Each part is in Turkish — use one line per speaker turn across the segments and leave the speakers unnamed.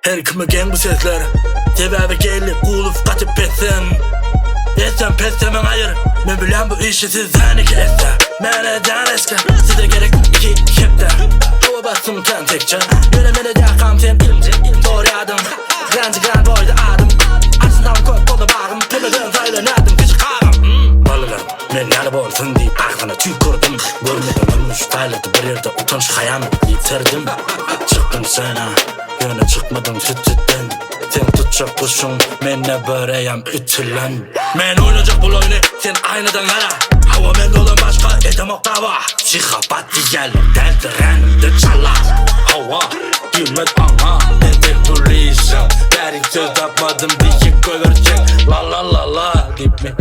Her kimi gen bu sesler sebebi gelip kulup katıp etsen. Etsen pessemen hayır. Men bilen bu işi sizden iki etse. Mene can eski size gerek iki kepte. Hava bastım ten tekçe. Yönemene de kam sen ilimce doğru adım. Granci gran boyda adım. Aslından köp oldu bağım. Pemeden sayılanardım küçük ağam. Balılar men yani bolsun deyip ağzına tükürdüm. Görmedim ölmüş tayladı bir yerde utanç hayamı yitirdim. Çıktım sana yöne çıkmadım sütten. Sen tutacak kuşun menne böreyem ütülen. Men oynayacak bu oyunu sen aynadan ara. Hava men olan başka edemek dava. Psikopat diyelim deldiren de çalar. Hava gülmet ama ne de duruysan. Derin söz tapmadım diye kövercek. La la la la deyip mi?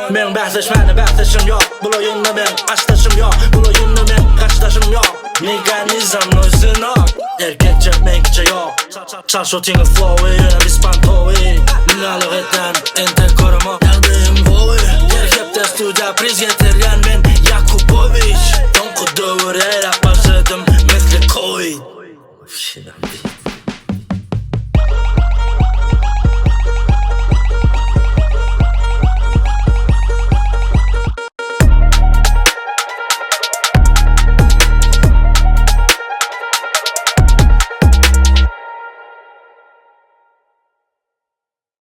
Men bahseşim yok. Bu oyunda men açtaşım yok. Bu oyunda men kaçtaşım yok. Mekanizm noisin yok. Erkekçe menkçe yok. Çarşotinin flow'ı yöne bir spanto'yu. Lünalık eden ente